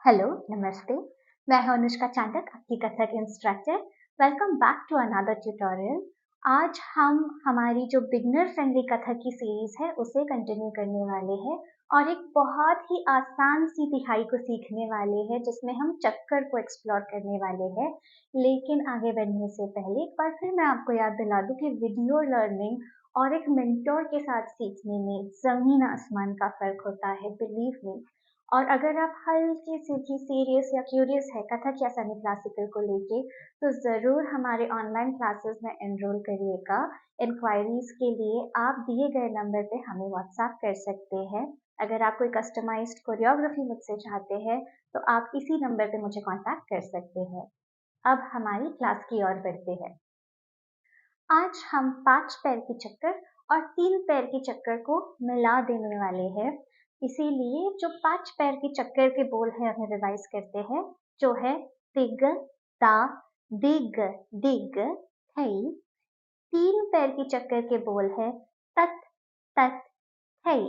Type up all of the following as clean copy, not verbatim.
Hello, नमस्ते। मैं हूं अनुष्का चांडक, आपकी Kathak instructor. Welcome back to another tutorial. आज हम हमारी जो बिगनर फ्रेंडली कथक की सीरीज है उसे कंटिन्यू करने वाले हैं और एक बहुत ही आसान सी तिहाई को सीखने वाले हैं जिसमें हम चक्कर को एक्सप्लोर करने वाले हैं। लेकिन आगे बढ़ने से पहले एक बार फिर मैं आपको याद दिला दूं कि वीडियो लर्निंग और एक मेंटोर के साथ सीखने में जमीन आसमान का फर्क होता है, बिलीव मी। और अगर आप हल्की सी भी सीरियस या क्यूरियस है कथक या सेमी क्लासिकल को लेके, तो ज़रूर हमारे ऑनलाइन क्लासेस में एनरोल करिएगा। इंक्वायरीज के लिए आप दिए गए नंबर पे हमें व्हाट्सएप कर सकते हैं। अगर आप कोई कस्टमाइज्ड कोरियोग्राफी मुझसे चाहते हैं तो आप इसी नंबर पे मुझे कांटेक्ट कर सकते हैं। अब हमारी क्लास की ओर बढ़ते हैं। आज हम 5 पैर की चक्कर और 3 पैर की चक्कर को मिला देने वाले हैं। इसीलिए जो 5 पैर की चक्कर के बोल हैं हमें रिवाइज करते हैं, जो है तिग, ता, दिग, दिग, थई। 3 पैर की चक्कर के बोल है तत, तत, थई।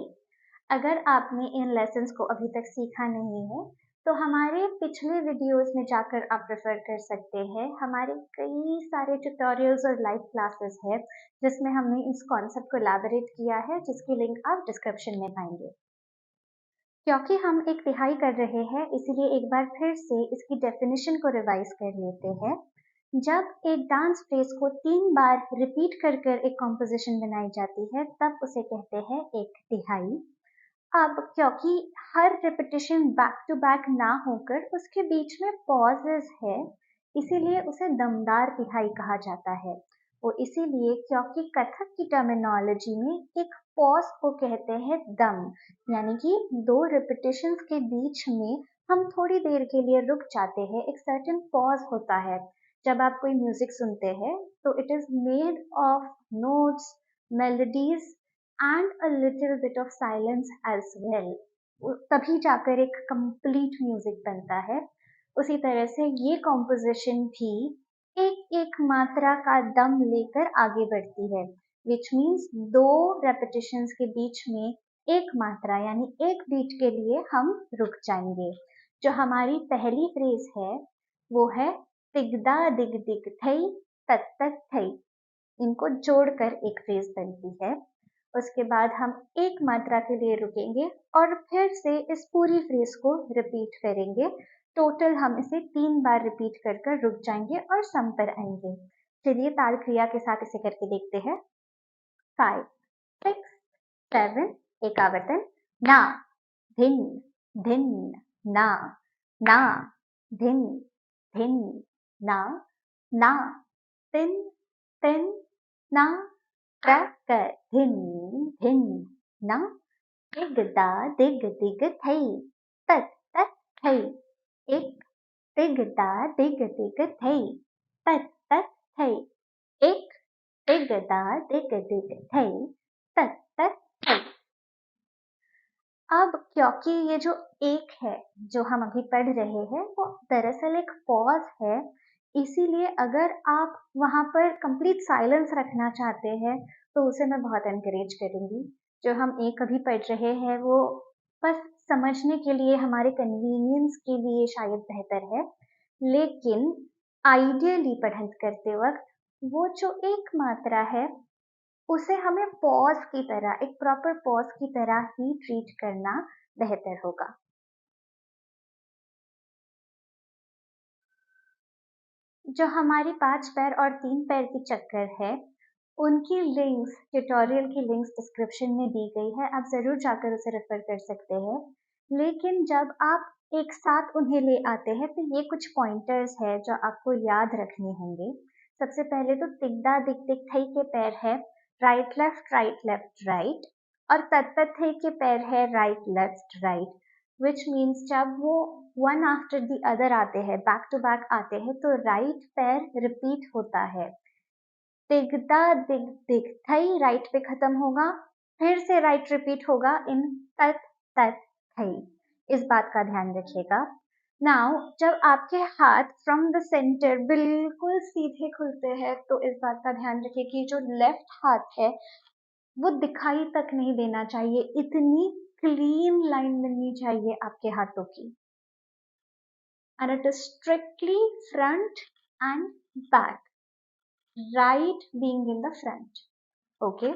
अगर आपने इन लेसन्स को अभी तक सीखा नहीं है तो हमारे पिछले वीडियोस में जाकर आप रेफर कर सकते हैं। हमारे कई सारे ट्यूटोरियल्स और लाइव क्लासेस हैं जिसमें हमने इस कॉन्सेप्ट को एलैबोरेट किया है, जिसकी लिंक आप डिस्क्रिप्शन में पाएंगे। क्योंकि हम एक तिहाई कर रहे हैं इसलिए एक बार फिर से इसकी डेफिनेशन को रिवाइज कर लेते हैं। जब एक डांस फ्रेज को 3 बार रिपीट कर कर एक कॉम्पोजिशन बनाई जाती है तब उसे कहते हैं एक तिहाई। अब क्योंकि हर रिपीटिशन बैक टू बैक ना होकर उसके बीच में पॉजेस है, इसीलिए उसे दमदार तिहाई कहा जाता है। वो इसीलिए क्योंकि कथक की टर्मिनोलॉजी में एक पॉज को कहते हैं दम, यानी कि 2 रिपीटिशंस के बीच में हम थोड़ी देर के लिए रुक जाते हैं, एक सर्टेन पॉज होता है। जब आप कोई म्यूजिक सुनते हैं तो it is made of notes, melodies and a little bit of silence as well. तभी जाकर एक कंप्लीट म्यूजिक बनता है। उसी तरह से ये कॉम्पोजिशन भी एक एक मात्रा का दम लेकर आगे बढ़ती है, विच मीन्स 2 रेपिटेशंस के बीच में एक मात्रा यानी एक बीट के लिए हम रुक जाएंगे। जो हमारी पहली फ्रेज है वो है तिगदा दिग दिग थई तत तत थई। इनको जोड़कर एक फ्रेज बनती है। उसके बाद हम एक मात्रा के लिए रुकेंगे और फिर से इस पूरी फ्रेज को रिपीट करेंगे। टोटल हम इसे 3 बार रिपीट कर कर रुक जाएंगे और सम पर आएंगे। चलिए ताल क्रिया के साथ इसे करके देखते हैं। 5, 6, 7, एक आवर्तन। ना, धिन, धिन, ना, ना, धिन, धिन, ना, ना, तिन, तिन, ना, क, धिन, धिन, ना, दिग दा दिग दिग थई तत तत थई। एक, दिग दा दिग दिग थई तत तत थई। एक, दिग दा दिग दिग थई तत तत थई। अब क्योंकि ये जो एक है जो हम अभी पढ़ रहे हैं वो दरअसल एक पॉज है, इसीलिए अगर आप वहां पर कंप्लीट साइलेंस रखना चाहते हैं तो उसे मैं बहुत एनकरेज करूंगी। जो हम एक अभी पढ़ रहे हैं वो बस समझने के लिए, हमारे कन्वीनियंस के लिए शायद बेहतर है, लेकिन आइडियली पढ़ाई करते वक्त वो जो एक मात्रा है उसे हमें पॉज की तरह, एक प्रॉपर पॉज की तरह ही ट्रीट करना बेहतर होगा। जो हमारी 5 पैर और 3 पैर की चक्कर है उनकी लिंक्स, ट्यूटोरियल की लिंक्स डिस्क्रिप्शन में दी गई है, आप जरूर जाकर उसे रेफर कर सकते हैं। लेकिन जब आप एक साथ उन्हें ले आते हैं तो ये कुछ पॉइंटर्स है जो आपको याद रखने होंगे। सबसे पहले तो तिगदा दिग दिग थई के पैर है राइट लेफ्ट राइट, और तत तत थई के पैर है right left right, which means जब वो वन आफ्टर द अदर आते हैं, बैक टू बैक आते हैं, तो राइट पैर रिपीट होता है। तिगदा दिग दिग थई राइट पे खत्म होगा, फिर से राइट रिपीट होगा इन तत तत थई। इस बात का ध्यान रखिएगा। नाउ जब आपके हाथ फ्रॉम द सेंटर बिल्कुल सीधे खुलते हैं तो इस बात का ध्यान रखिए कि जो लेफ्ट हाथ है वो दिखाई तक नहीं देना चाहिए, इतनी क्लीन लाइन बननी चाहिए आपके हाथों की। and it is strictly front and back, right being in the front. Okay,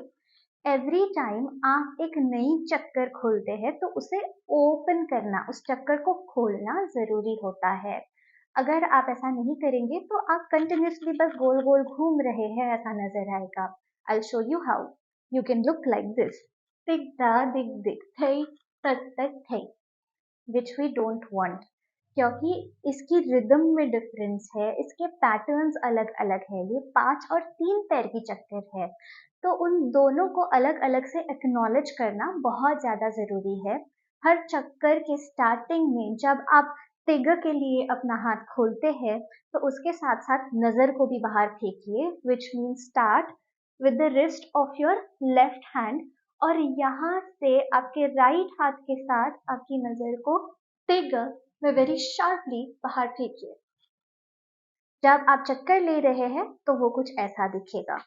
every time आप एक नई चक्कर खोलते हैं तो उसे ओपन करना, उस चक्कर को खोलना जरूरी होता है। अगर आप ऐसा नहीं करेंगे तो आप कंटिन्यूसली बस गोल गोल घूम रहे हैं ऐसा नजर आएगा। I show you how you can look like this, दिख दा दिख दिख थई तक तक थई, विच वी डोंट वांट, क्योंकि इसकी रिदम में डिफरेंस है, इसके पैटर्न्स अलग अलग है। ये 5 और 3 पैर की चक्कर है, तो उन दोनों को अलग अलग से एक्नॉलेज करना बहुत ज्यादा जरूरी है। हर चक्कर के स्टार्टिंग में जब आप तिग के लिए अपना हाथ खोलते हैं तो उसके साथ साथ नजर को भी बाहर फेंकिए, which mean start with the wrist of your left hand, और यहाँ से आपके राइट हाथ के साथ आपकी नजर को तिग में वेरी शार्पली बाहर फेंकिए। जब आप चक्कर ले रहे हैं तो वो कुछ ऐसा दिखेगा।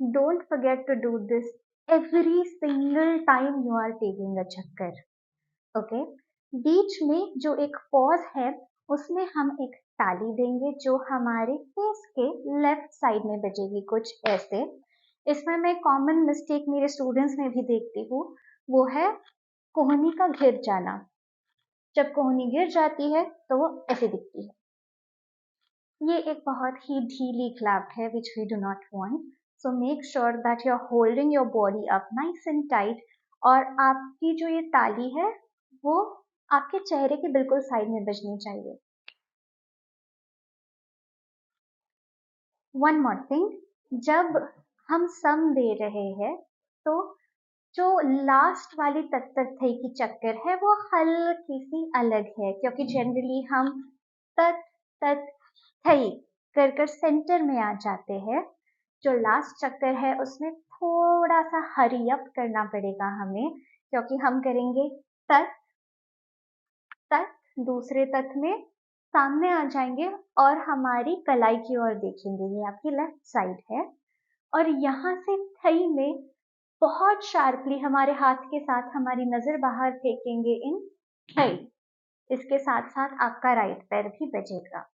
Don't forget to do this every single time you are taking a chakkar. Okay? बीच में जो एक पॉज है उसमें हम एक ताली देंगे जो हमारे फेस के लेफ्ट साइड में बजेगी, कुछ ऐसे। इसमें मैं कॉमन मिस्टेक मेरे स्टूडेंट्स में भी देखती हूँ, वो है कोहनी का गिर जाना। जब कोहनी गिर जाती है तो वो ऐसे दिखती है। ये एक बहुत ही ढीली क्लैप है which we do not want. So make sure that you're holding your body up nice and tight, और आपकी जो ये ताली है वो आपके चेहरे के बिल्कुल साइड में बजनी चाहिए। One more thing, जब हम सम दे रहे हैं तो जो लास्ट वाली तक तक थई की चक्कर है वो हल्की सी अलग है, क्योंकि जनरली हम तक तक थई कर कर सेंटर में आ जाते हैं। जो लास्ट चक्कर है उसमें थोड़ा सा हरी अप करना पड़ेगा हमें, क्योंकि हम करेंगे तक तक, दूसरे तक में सामने आ जाएंगे और हमारी कलाई की ओर देखेंगे, ये आपकी लेफ्ट साइड है। और यहाँ से थई में बहुत शार्पली हमारे हाथ के साथ हमारी नजर बाहर फेंकेंगे इन थई। इसके साथ साथ आपका राइट पैर भी बजेगा।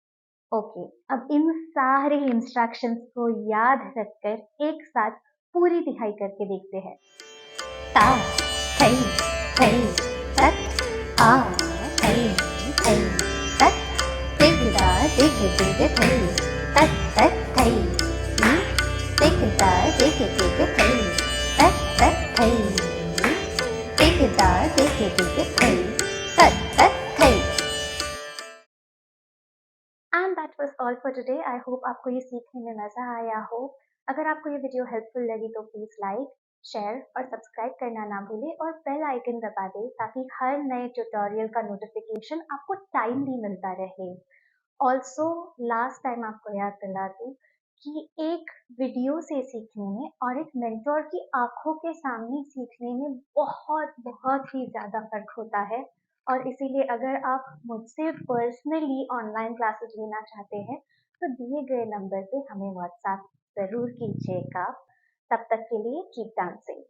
ओके, अब इन सारे इंस्ट्रक्शंस को याद रखकर एक साथ पूरी दिखाई करके देखते हैं। ता थई थई तत आ थई थई तत, दिग दा दिग दिग थई तत तत थई, दिग दा दिग दिग थई तत तत थई, दिग दा दिग दिग थई तत तत थई। And that was all for today. I hope आपको ये सीखने में मजा आया हो। अगर आपको ये वीडियो हेल्पफुल लगी तो प्लीज लाइक, शेयर और सब्सक्राइब करना ना भूलें, और बेल आइकन दबा दें ताकि हर नए ट्यूटोरियल का नोटिफिकेशन आपको टाइमली मिलता रहे। ऑल्सो लास्ट टाइम आपको याद दिला दूं कि एक वीडियो से सीखने में और एक मेंटोर की आंखों के सामने सीखने में बहुत बहुत ही ज्यादा फर्क होता है। और इसीलिए अगर आप मुझसे पर्सनली ऑनलाइन क्लासेस लेना चाहते हैं तो दिए गए नंबर पे हमें व्हाट्सएप जरूर कीजिएगा। तब तक के लिए कीप डांसिंग।